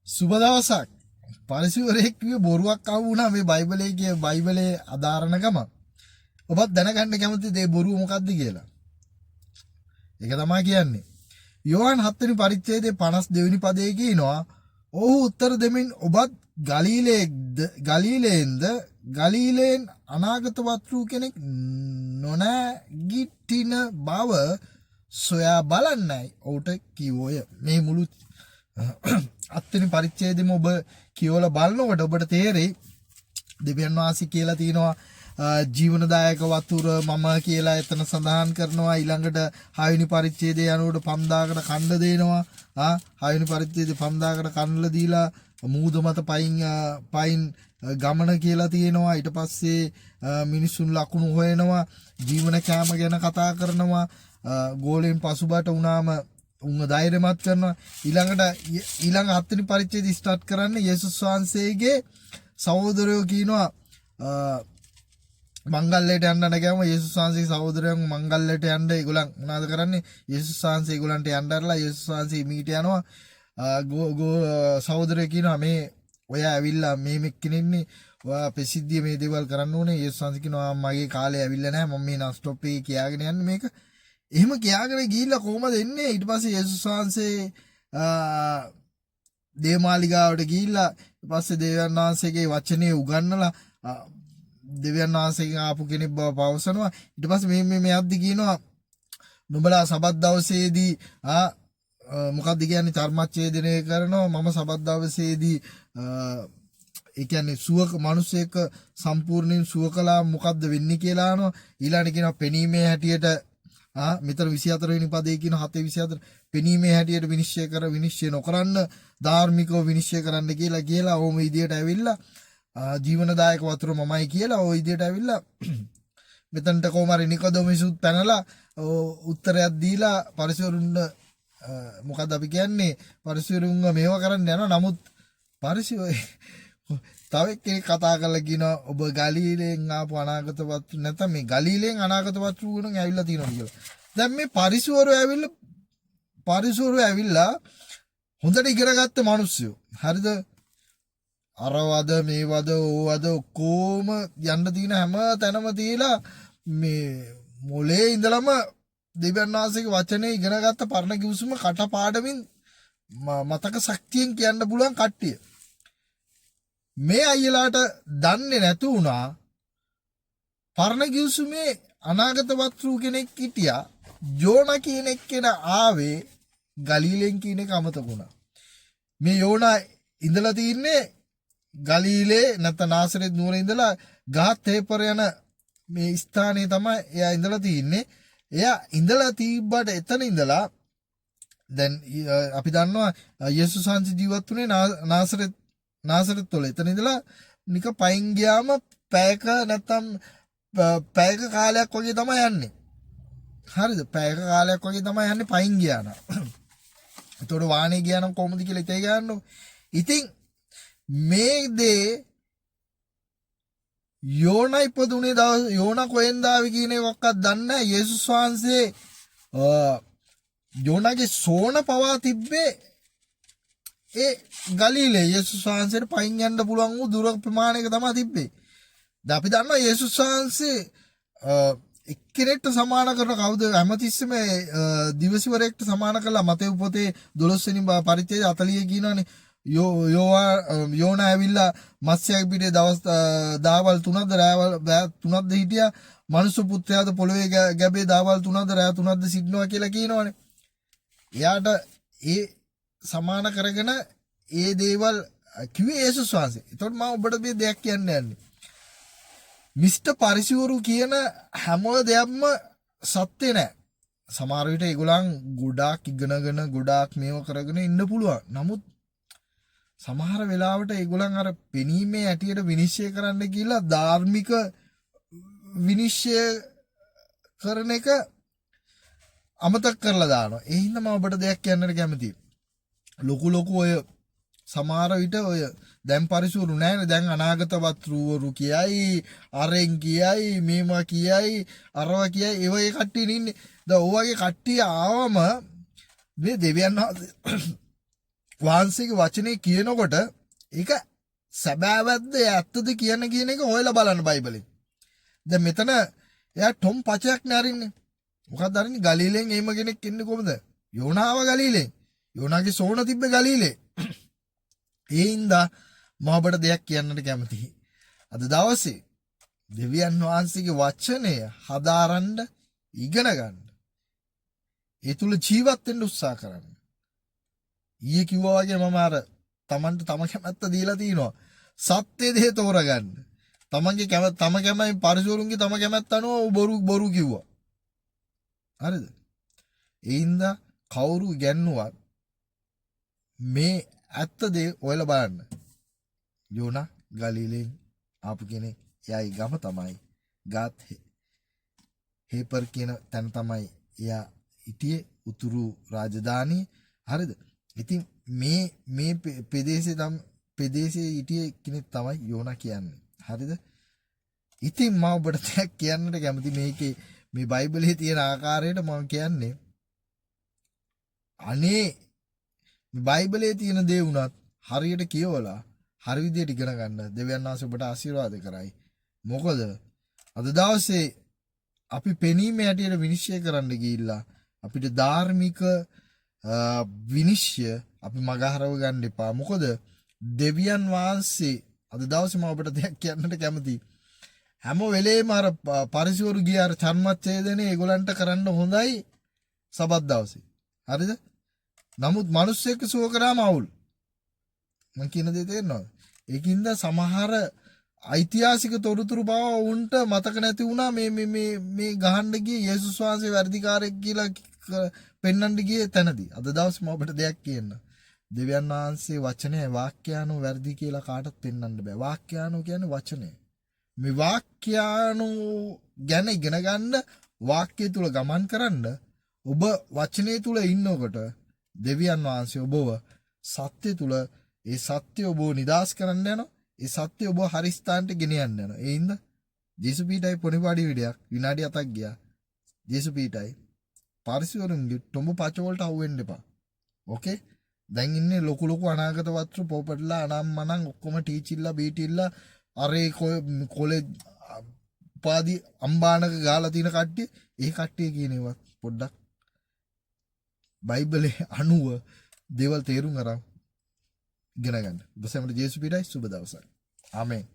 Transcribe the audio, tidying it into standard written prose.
සුබ දවසක්. පරිසරයක් කිව්වේ බොරුවක් ආව වුණා මේ බයිබලයේ අදාරණ ගම. ඔබත් දැනගන්න කැමතිද මේ බොරුව මොකක්ද කියලා? ඒක තමයි කියන්නේ. යෝහන් 7 වෙනි පරිච්ඡේදයේ 52 වෙනි පදයේ කියනවා ඔහු උත්තර දෙමින් ඔබත් ගලීලයෙන් අනාගත වත්රු කෙනෙක් නොනැගිටින බව සොයා බලන්නයි ඔහුට කිව්වෝය. මේ මුළු 7 වෙනි පරිච්ඡේදෙම ඔබ කියවලා බලනකොට ඔබට තේරෙයි දෙවියන් වහන්සේ කියලා තිනවා ජීවනදායක වතුර මම කියලා එතන සඳහන් කරනවා. ඊළඟට 6 වෙනි පරිච්ඡේදයේ යනකොට 5000කට කන්න දෙනවා. 6 වෙනි පරිච්ඡේදයේ 5000කට කන්නලා දීලා මූද මත පයින් ගමන කියලා තියෙනවා. ඊට පස්සේ මිනිසුන් ලකුණු හොයනවා, ජීවන කෑම ගැන කතා කරනවා, ගෝලෙන් පසුබට වුණාම උන්ව ධෛර්යමත් කරනවා. ඊළඟ 7 වෙනි පරිච්ඡේදය ස්ටාර්ට් කරන්නේ යේසුස් වහන්සේගේ සහෝදරයෝ කියනවා මංගල්‍යයට යන්න ගියාම යේසුස් වහන්සේගේ සහෝදරයන් මංගල්‍යයට යන්න ඒගොල්ලන් මොනවද කරන්නේ? යේසුස් වහන්සේ ඒගොල්ලන්ට යන්න අරලා යේසුස් වහන්සේ මීට යනවා. සහෝදරයෝ කියනවා මේ ඔයා ඇවිල්ලා මේ මෙක්කිනින්නේ ඔයා ප්‍රසිද්ධිය මේ දේවල් කරන්න ඕනේ. යේසුස් වහන්සේ කියනවා මගේ කාලේ ඇවිල්ලා නැහැ මම මේ නස්ටොප් එකේ කියාගෙන යන්නේ මේක. එහෙම කියාගෙන ගිහිල්ලා කොහමද එන්නේ? ඊට පස්සේ යේසුස් වහන්සේ දේවමාලිගාවට ගිහිල්ලා ඊට පස්සේ දෙවියන් වහන්සේගේ වචනේ උගන්වලා දෙවියන් වහන්සේගෙන් ආපු කෙනෙක් බව පවසනවා. ඊට පස්සේ මේ යද්දි කියනවා නුඹලා සබත් දවසේදී මොකක්ද කියන්නේ ධර්මච්ඡේදනය කරනවා මම සබත් දවසේදී ඒ කියන්නේ සුවක මිනිසෙක් සම්පූර්ණයෙන් සුව කළා මොකද්ද වෙන්නේ කියලා අහනවා. ඊළඟට කියනවා පෙනීමේ හැටියට මෙතන 24 වෙනි පදේ කියන 7:24 පෙනීමේ හැටියට විනිශ්චය නොකරන්න ධාර්මිකව විනිශ්චය කරන්න කියලා ඕම විදියට ඇවිල්ලා ජීවනදායක වතුර මමයි කියලා ওই විදියට ඇවිල්ලා මෙතනට කොමාරි නිකොදෙමසුත් පැනලා උත්තරයක් දීලා පරිසරුන්ට මොකද්ද අපි කියන්නේ පරිසරුන්ව මේව කරන්න යනවා. නමුත් පරිසරය තව කෙනෙක් කතා කරලා කියනවා ඔබ ගලීලයෙන් ආපු අනාගත වස්තු නැත්නම් මේ ගලීලයෙන් අනාගත වස්තු ගුණ ඇවිල්ලා තියෙනවා කියලා. දැන් මේ පරිසරය ඇවිල්ලා හොඳට ඉගෙනගත්ත මිනිස්සු. හරිද? අරවද මේවද ඕවද කොම යන්න තියෙන හැම තැනම තියලා මේ මොලේ ඉඳලම දෙවියන් වහන්සේගේ වචනේ ඉගෙනගත්ත පරණ කිවිසුම කටපාඩමින් මතක ශක්තියෙන් කියන්න පුළුවන් කට්ටිය. මේ අයියලාට දන්නේ නැතු වුණා පරණ කිවිසුමේ අනාගත වස්තු කෙනෙක් හිටියා. යෝනා කියන එක්කෙනා ආවේ ගලීලෙන් කියන එක අමතක වුණා. මේ යෝනා ඉඳලා තින්නේ ගලීලේ නැත්නම් නාසරෙත් නුවර ඉඳලා ගාත් හේපර යන මේ ස්ථානයේ තමයි එයා ඉඳලා තින්නේ. එයා ඉඳලා තිබ්බට එතන ඉඳලා දැන් අපි දන්නවා යේසුස් වහන්සේ ජීවත් වුණේ නාසරෙත් වල. එතන ඉඳලා නික පයින් ගියාම පැයක නැත්නම් පැයක කාලයක් වගේ තමයි යන්නේ. හරිද? පැයක කාලයක් වගේ තමයි යන්නේ පයින් ගියා නම්. ඒතකොට වාහනේ ගියා නම් කොහොමද කියලා ඉතේ ගන්නකො. ඉතින් මේ දේ යෝනා ඉපදුනේ දවස් යෝනා කොහෙන්ද ආවේ කියන එකක්වත් දන්නේ නැහැ. යේසුස් වහන්සේ යෝනාගේ සෝන පවා තිබ්බේ ඒ ගලීලේ. යේසුස් වහන්සේට පයින් යන්න පුළුවන් වූ දුර ප්‍රමාණයක තමයි තිබ්බේ. දැන් අපි දන්නවා යේසුස් වහන්සේ එක්කෙනෙක්ට සමාන කරන කවුද? හැමතිස්සෙම දිවසිවරයෙක්ට සමාන කළා. මතේ පොතේ 12 වෙනි පරිච්ඡේදය 40 කියනවානේ. යෝනා ඇවිල්ලා මත්ස්‍යයෙක් පිටේ දවස් දහවල් 3ද රාවල් 3ද හිටියා. මනුස්ස පුත්‍රයාද පොළවේ ගැබේ දහවල් 3ද රාව 3ද සිටිනවා කියලා කියනවනේ. එයාට ඒ සමාන කරගෙන ඒ දේවල් කිව්වේ යේසුස් වහන්සේ. ඒතකොට මම ඔබට මේ දෙයක් කියන්න යන්නේ. මිස්ටර් පරිසවරු කියන හැම දෙයක්ම සත්‍ය නෑ. සමහර විට ඒගොල්ලන් ගොඩාක් ඉගෙනගෙන ගොඩාක් මේව කරගෙන ඉන්න පුළුවන්. නමුත් සමහර වෙලාවට ඒගොල්ලන් අර පෙනීමේ හැටියට විනිශ්චය කරන්න කියලා ධාර්මික විනිශ්චය කරන එක අමතක කරලා දානවා. ඒ හින්දා මම ඔබට දෙයක් කියන්නට කැමතියි. ලොකු ඔය සමහර විට ඔය දැන් පරිසුරු නැහැ. දැන් අනාගත වත්රුවරු කියයි, අරෙන් කියයි, මේවා කියයි, අරවා කියයි. ඒ වගේ කට්ටිය ඉන්නේ. දැන් ඔය වගේ කට්ටිය ආවම මේ දෙවියන් වහන්සේගේ වචනේ කියනකොට ඒක සැබෑවක්ද ඇත්තද කියන එක හොයලා බලන්න බයිබලෙන්. දැන් මෙතන එයා ටොම් පචයක් නෑරින්නේ. මොකක්ද අරින්නේ? ගලීලෙන් එහෙම කෙනෙක් ඉන්නේ කොහමද? යෝනාව ගලීලෙන්. යෝනාගේ සෝන තිබ්බ ගලීලේ. ඒ හින්දා මම ඔබට දෙයක් කියන්නට කැමතියි. අද දවසේ දෙවියන් වහන්සේගේ වචනය හදාරන්න ඉගෙන ගන්න. ඒ තුල ජීවත් වෙන්න උත්සාහ කරන්න. ඊයේ කිව්වා වගේ මම අර Tamanට තම කැමැත්ත දීලා තිනවා. සත්‍ය දේ තෝරගන්න. තමන්ගේ කැමැත්ත තම කැමයි පරිසවරුන්ගේ තම කැමැත්ත අනුව බොරු කිව්වා. හරිද? ඒ හින්දා කවුරු ගැන්නුවත් මේ ඇත්ත දේ ඔයලා බලන්න. යෝනා ගලීලෙන් ආපු කෙනෙක්. එයායි ගම තමයි ගාත් හේපර් කියන තැන තමයි එයා හිටියේ උතුරු රාජධානිය. හරිද? ඉතින් මේ ප්‍රදේශයේ හිටියේ කෙනෙක් තමයි යෝනා කියන්නේ. හරිද? ඉතින් මම ඔබට දෙයක් කියන්නට කැමති මේකේ මේ බයිබලයේ තියෙන ආකාරයට මම කියන්නේ අනේ බයිබලයේ තියෙන දේ වුණත් හරියට කියවලා හරි විදියට ඉගෙන ගන්න දෙවියන් වහන්සේ ඔබට ආශිර්වාද කරයි. මොකද අද දවසේ අපි පෙනීමේ හැටියට විනිශ්චය කරන්න ගිහිල්ලා අපිට ධාර්මික විනිශ්චය අපි මගහරව ගන්න එපා. මොකද දෙවියන් වහන්සේ අද දවසේ මම ඔබට දෙයක් කියන්නට කැමතියි. හැම වෙලේම අර පරිසවරු ගිය අර චර්මච්ඡේදනේ ඒගොල්ලන්ට කරන්න හොඳයි සබත් දවසේ. හරිද? නමුත් මිනිස්සෙක් සුව කරාම අවුල්. මම කියන දේ තේරෙනවද? ඒකින්ද සමහර ඓතිහාසික තොරතුරු බව උන්ට මතක නැති වුණා මේ ගහන්න ගියේ යේසුස් වහන්සේ වැඩිකාරයෙක් කියලා පෙන්වන්න ගියේ තැනදී. අද දවසේ මම ඔබට දෙයක් කියන්න. දෙවියන් වහන්සේ වචනය වාක්‍යානු වැරදි කියලා කාටවත් පෙන්වන්න බෑ. වාක්‍යානු කියන්නේ වචනය. මේ වාක්‍යානු ගැන ඉගෙන ගන්න වාක්‍යය තුල ගමන් කරන්න ඔබ වචනේ තුල ඉන්නකොට දෙවියන් වහන්සේ ඔබව සත්‍ය තුල ඒ සත්‍ය ඔබව නිදාස් කරන්න යනවා. ඒ සත්‍ය ඔබ හරි ස්ථානට ගෙනියන්න යනවා. ඒ හින්දා ජේසු පීටයි පොණිපාඩි විඩයක් විනාඩි 7ක් ගියා. ජේසු පීටයි පාරිසවරුන්ගේ ටොඹ පච වලට අහු වෙන්න එපා. ඕකේ? දැන් ඉන්නේ ලොකු අනාගත වත්‍ර පොපටලා අනම්මනම් ඔක්කොම ටීචිල්ලා බීටිල්ලා අරේ කොලේ උපාධි අම්බානක ගාලා තියෙන කට්ටිය ඒ කට්ටිය කියනේවත් පොඩ්ඩක් බයිබලේ අනුව දේවල් තේරුම් අරන් ඉගෙන ගන්න. ඔබ සැමට ජේසු පිටයි සුබ දවසක්. ආමේන්.